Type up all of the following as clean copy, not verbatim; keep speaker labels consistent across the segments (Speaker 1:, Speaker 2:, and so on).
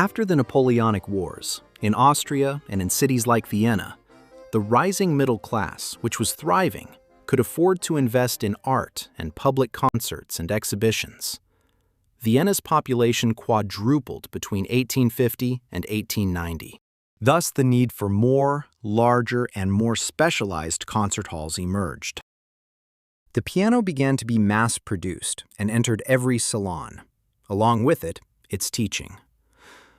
Speaker 1: After the Napoleonic Wars, in Austria and in cities like Vienna, the rising middle class, which was thriving, could afford to invest in art and public concerts and exhibitions. Vienna's population quadrupled between 1850 and 1890. Thus, the need for more, larger, and more specialized concert halls emerged. The piano began to be mass-produced and entered every salon. Along with it, its teaching.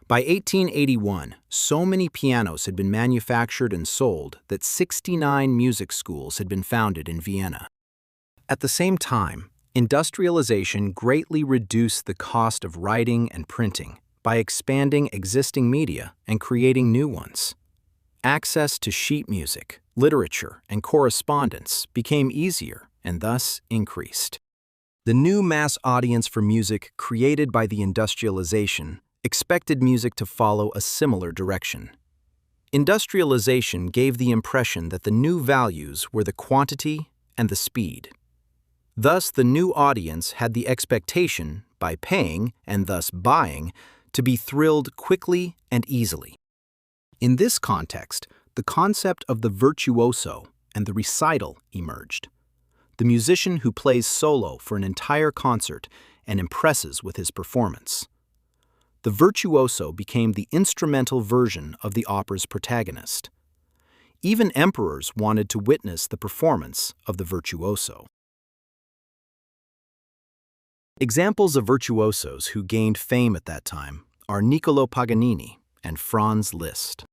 Speaker 1: By 1881, so many pianos had been manufactured and sold that 69 music schools had been founded in Vienna. At the same time, industrialization greatly reduced the cost of writing and printing by expanding existing media and creating new ones. Access to sheet music, literature, and correspondence became easier and thus increased. The new mass audience for music created by the industrialization expected music to follow a similar direction. Industrialization gave the impression that the new values were the quantity and the speed. Thus, the new audience had the expectation, by paying and thus buying, to be thrilled quickly and easily. In this context, the concept of the virtuoso and the recital emerged. The musician who plays solo for an entire concert and impresses with his performance. The virtuoso became the instrumental version of the opera's protagonist. Even emperors wanted to witness the performance of the virtuoso. Examples of virtuosos who gained fame at that time are Niccolò Paganini and Franz Liszt.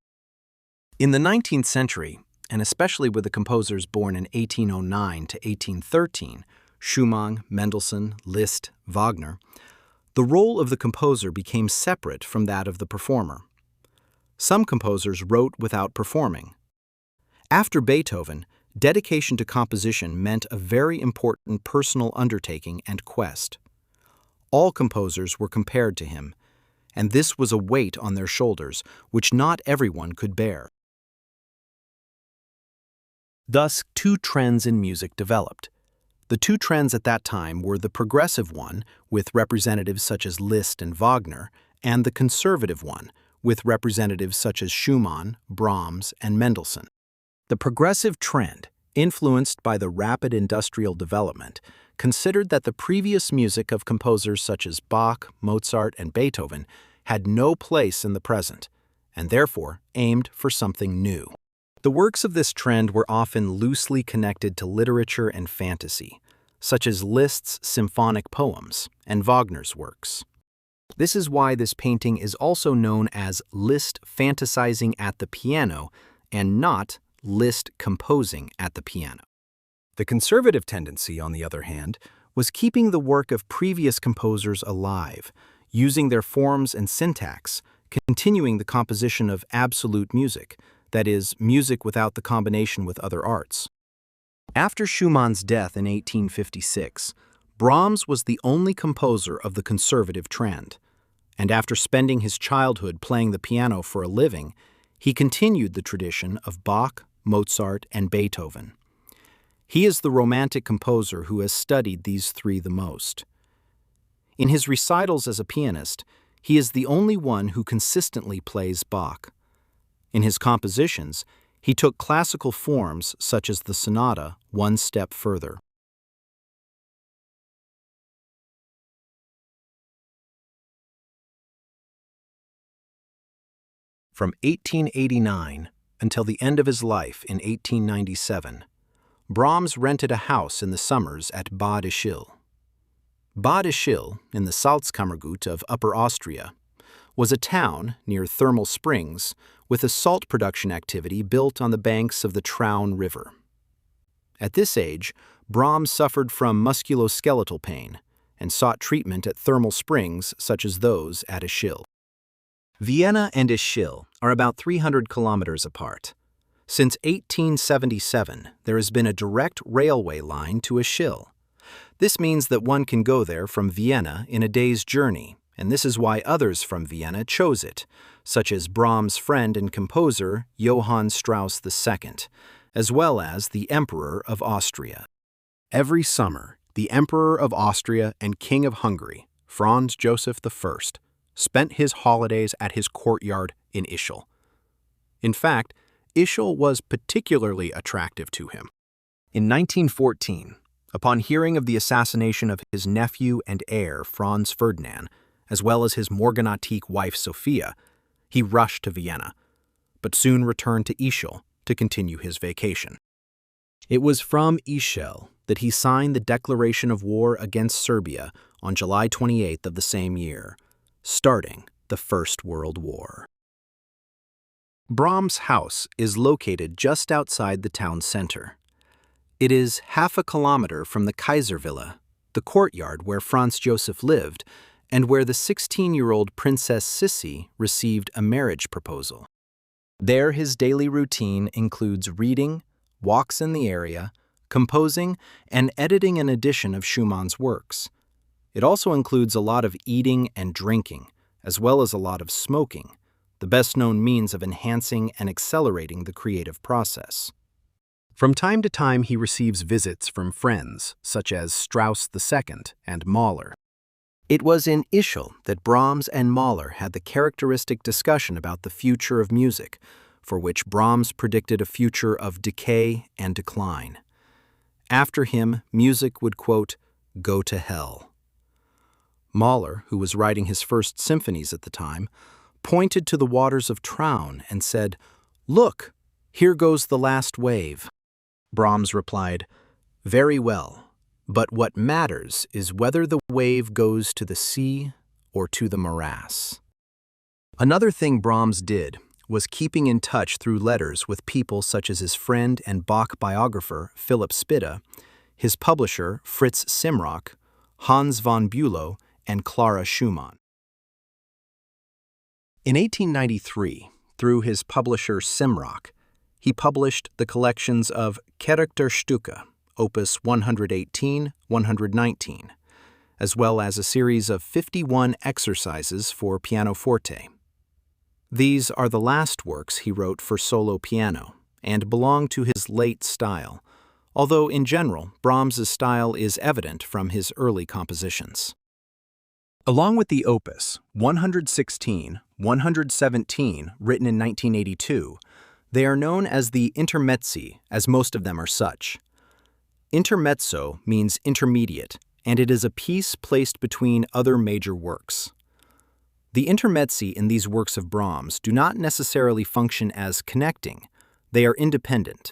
Speaker 1: In the 19th century, and especially with the composers born in 1809 to 1813, Schumann, Mendelssohn, Liszt, Wagner, the role of the composer became separate from that of the performer. Some composers wrote without performing. After Beethoven, dedication to composition meant a very important personal undertaking and quest. All composers were compared to him, and this was a weight on their shoulders which not everyone could bear. Thus, two trends in music developed. The two trends at that time were the progressive one, with representatives such as Liszt and Wagner, and the conservative one, with representatives such as Schumann, Brahms, and Mendelssohn. The progressive trend, influenced by the rapid industrial development, considered that the previous music of composers such as Bach, Mozart, and Beethoven had no place in the present, and therefore aimed for something new. The works of this trend were often loosely connected to literature and fantasy, such as Liszt's symphonic poems and Wagner's works. This is why this painting is also known as Liszt fantasizing at the piano and not Liszt composing at the piano. The conservative tendency, on the other hand, was keeping the work of previous composers alive, using their forms and syntax, continuing the composition of absolute music, that is, music without the combination with other arts. After Schumann's death in 1856, Brahms was the only composer of the conservative trend, and after spending his childhood playing the piano for a living, he continued the tradition of Bach, Mozart, and Beethoven. He is the Romantic composer who has studied these three the most. In his recitals as a pianist, he is the only one who consistently plays Bach. In his compositions, he took classical forms such as the sonata one step further. From 1889 until the end of his life in 1897, Brahms rented a house in the summers at Bad Ischl. Bad Ischl, in the Salzkammergut of Upper Austria, was a town near thermal springs with a salt production activity built on the banks of the Traun River. At this age, Brahms suffered from musculoskeletal pain and sought treatment at thermal springs such as those at Ischl. Vienna and Ischl are about 300 kilometers apart. Since 1877, there has been a direct railway line to Ischl. This means that one can go there from Vienna in a day's journey, and this is why others from Vienna chose it, such as Brahms' friend and composer Johann Strauss II, as well as the Emperor of Austria. Every summer, the Emperor of Austria and King of Hungary, Franz Joseph I, spent his holidays at his courtyard in Ischl. In fact, Ischl was particularly attractive to him. In 1914, upon hearing of the assassination of his nephew and heir Franz Ferdinand, as well as his morganatique wife Sophia, he rushed to Vienna, but soon returned to Ischl to continue his vacation. It was from Ischl that he signed the declaration of war against Serbia on July 28th of the same year, starting the First World War. Brahms' house is located just outside the town center. It is half a kilometer from the Kaiservilla, the courtyard where Franz Joseph lived and where the 16-year-old Princess Sissi received a marriage proposal. There his daily routine includes reading, walks in the area, composing, and editing an edition of Schumann's works. It also includes a lot of eating and drinking, as well as a lot of smoking, the best-known means of enhancing and accelerating the creative process. From time to time he receives visits from friends, such as Strauss II and Mahler. It was in Ischl that Brahms and Mahler had the characteristic discussion about the future of music, for which Brahms predicted a future of decay and decline. After him, music would, quote, go to hell. Mahler, who was writing his first symphonies at the time, pointed to the waters of Traun and said, "Look, here goes the last wave." Brahms replied, "Very well, but what matters is whether the wave goes to the sea or to the morass." Another thing Brahms did was keeping in touch through letters with people such as his friend and Bach biographer Philipp Spitta, his publisher Fritz Simrock, Hans von Bülow, and Clara Schumann. In 1893, through his publisher Simrock, he published the collections of Charakterstücke, opus 118-119, as well as a series of 51 exercises for pianoforte. These are the last works he wrote for solo piano and belong to his late style, although in general Brahms's style is evident from his early compositions. Along with the opus 116-117 written in 1982, they are known as the Intermezzi, as most of them are such. Intermezzo means intermediate, and it is a piece placed between other major works. The intermezzi in these works of Brahms do not necessarily function as connecting, they are independent.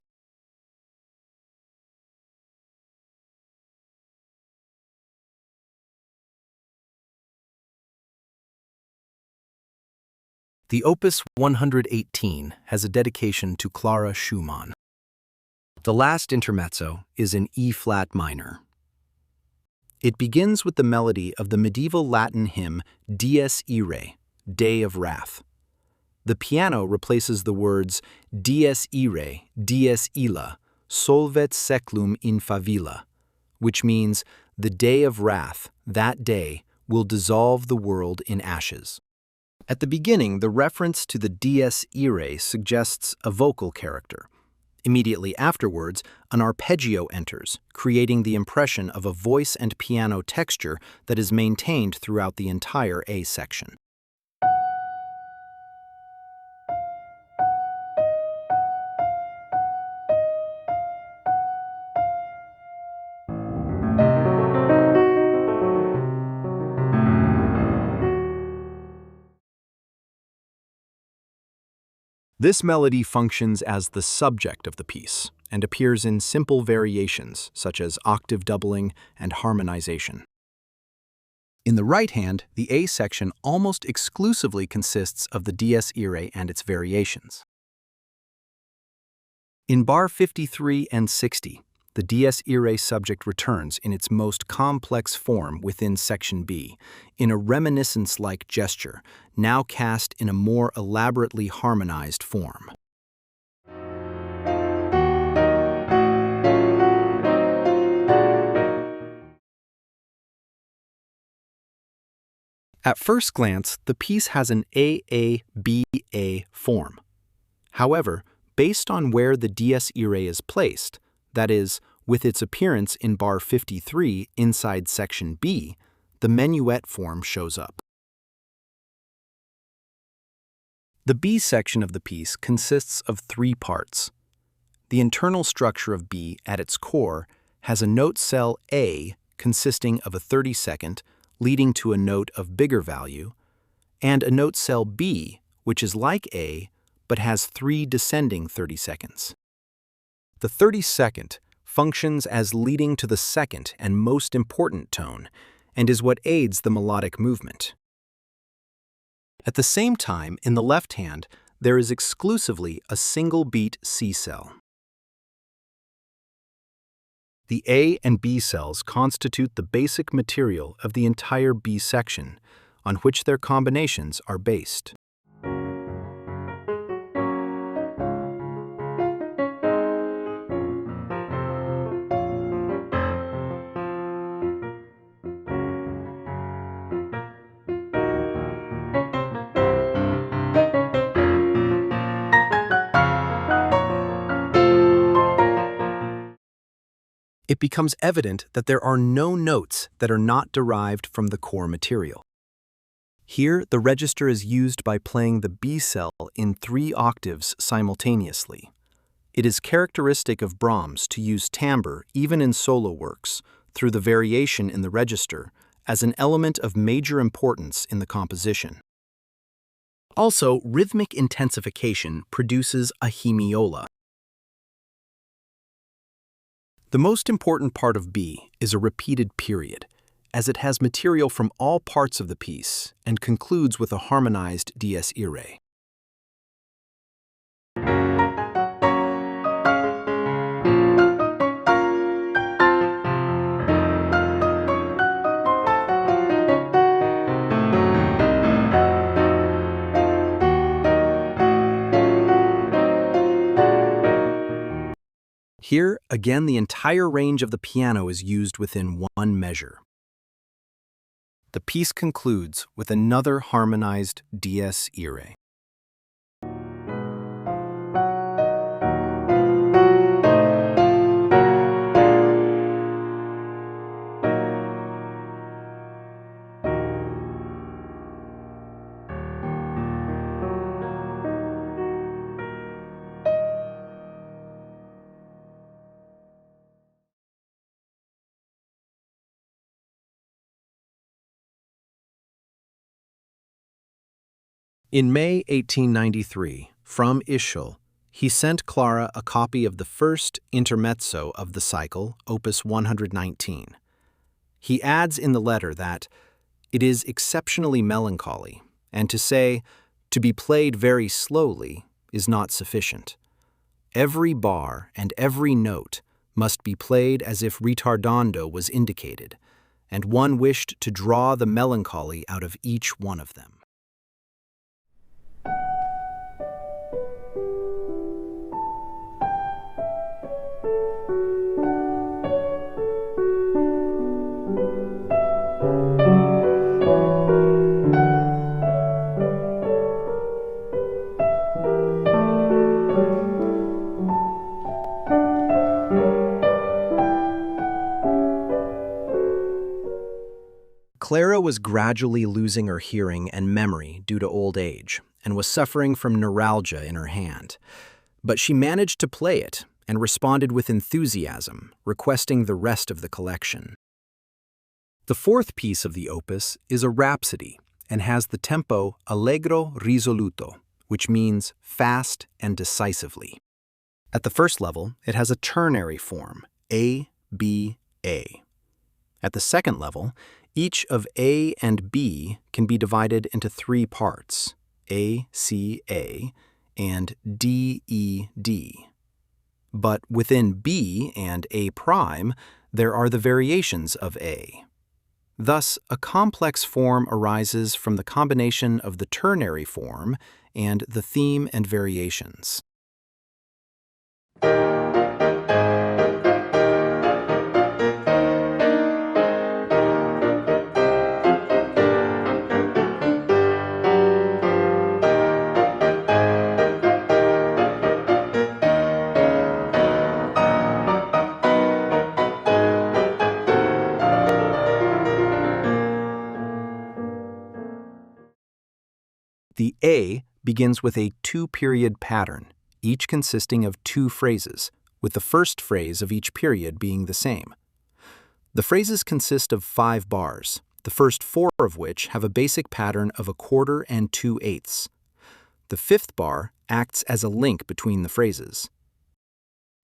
Speaker 1: The Opus 118 has a dedication to Clara Schumann. The last intermezzo is in E-flat minor. It begins with the melody of the medieval Latin hymn Dies Irae, Day of Wrath. The piano replaces the words Dies Irae, Dies Illa, Solvet Seclum in favilla, which means the day of wrath, that day, will dissolve the world in ashes. At the beginning, the reference to the Dies Irae suggests a vocal character. Immediately afterwards, an arpeggio enters, creating the impression of a voice and piano texture that is maintained throughout the entire A section. This melody functions as the subject of the piece and appears in simple variations such as octave doubling and harmonization. In the right hand, the A section almost exclusively consists of the Dies Irae and its variations. In bar 53 and 60, the Dies Irae subject returns in its most complex form within section B, in a reminiscence-like gesture, now cast in a more elaborately harmonized form. At first glance, the piece has an A-A-B-A form. However, based on where the Dies Irae is placed, that is, with its appearance in bar 53 inside section B, the minuet form shows up. The B section of the piece consists of three parts. The internal structure of B at its core has a note cell A consisting of a 32nd, leading to a note of bigger value, and a note cell B, which is like A, but has three descending 32nds. The 32nd functions as leading to the second and most important tone, and is what aids the melodic movement. At the same time, in the left hand, there is exclusively a single beat C cell. The A and B cells constitute the basic material of the entire B section, on which their combinations are based. It becomes evident that there are no notes that are not derived from the core material. Here, the register is used by playing the B cell in 3 octaves simultaneously. It is characteristic of Brahms to use timbre even in solo works, through the variation in the register, as an element of major importance in the composition. Also, rhythmic intensification produces a hemiola. The most important part of B is a repeated period, as it has material from all parts of the piece and concludes with a harmonized dies irae. Here, again, the entire range of the piano is used within one measure. The piece concludes with another harmonized dies irae. In May 1893, from Ischl, he sent Clara a copy of the first Intermezzo of the cycle, Opus 119. He adds in the letter that it is exceptionally melancholy, and to say, to be played very slowly, is not sufficient. Every bar and every note must be played as if ritardando was indicated, and one wished to draw the melancholy out of each one of them. Clara was gradually losing her hearing and memory due to old age, and was suffering from neuralgia in her hand. But she managed to play it and responded with enthusiasm, requesting the rest of the collection. The fourth piece of the opus is a rhapsody and has the tempo allegro risoluto, which means fast and decisively. At the first level, it has a ternary form, A, B, A. At the second level, each of A and B can be divided into 3 parts, A, C, A, and D, E, D. But within B and A prime, there are the variations of A. Thus, a complex form arises from the combination of the ternary form and the theme and variations. The A begins with a two-period pattern, each consisting of two phrases, with the first phrase of each period being the same. The phrases consist of 5 bars, the first 4 of which have a basic pattern of a quarter and 2/8. The 5th bar acts as a link between the phrases.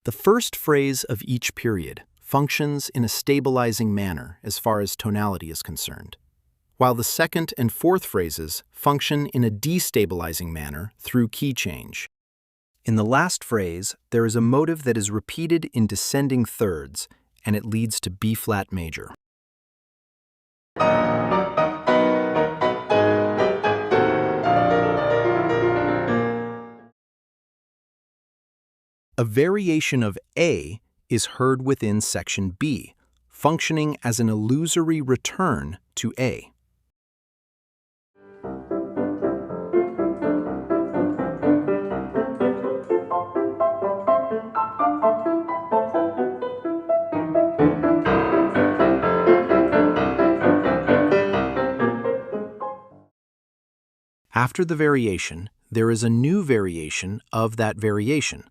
Speaker 1: The first phrase of each period functions in a stabilizing manner as far as tonality is concerned, while the second and fourth phrases function in a destabilizing manner through key change. In the last phrase, there is a motive that is repeated in descending thirds, and it leads to B-flat major. A variation of A is heard within section B, functioning as an illusory return to A. After the variation, there is a new variation of that variation,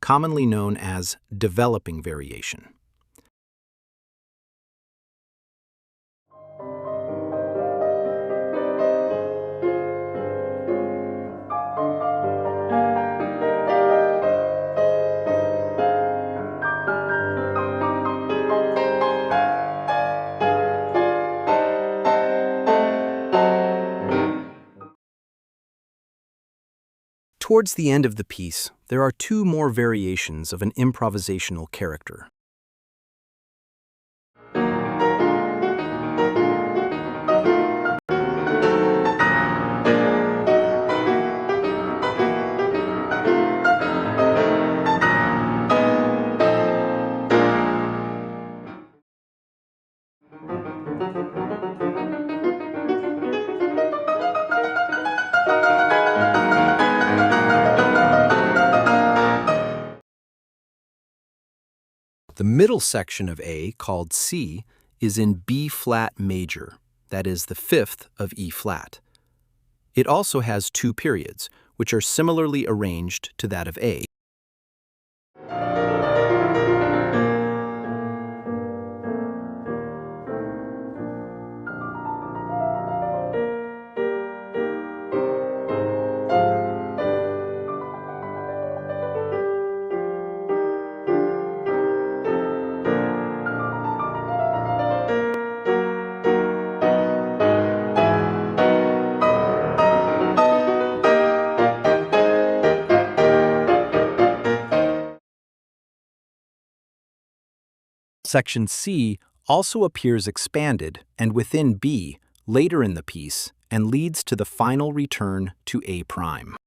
Speaker 1: commonly known as developing variation. Towards the end of the piece, there are 2 more variations of an improvisational character. The middle section of A, called C, is in B-flat major, that is the 5th of E-flat. It also has 2 periods, which are similarly arranged to that of A. Section C also appears expanded and within B later in the piece and leads to the final return to A prime.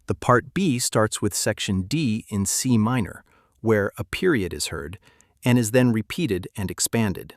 Speaker 1: The part B starts with section D in C minor, where a period is heard, and is then repeated and expanded.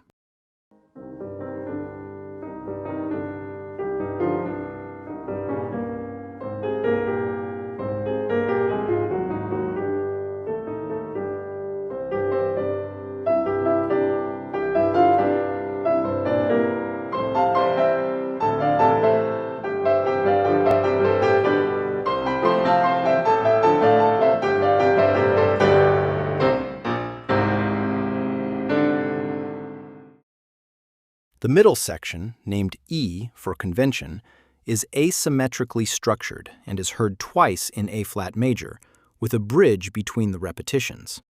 Speaker 1: The middle section, named E for convention, is asymmetrically structured and is heard twice in A-flat major, with a bridge between the repetitions.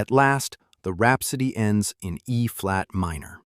Speaker 1: At last, the Rhapsody ends in E-flat minor.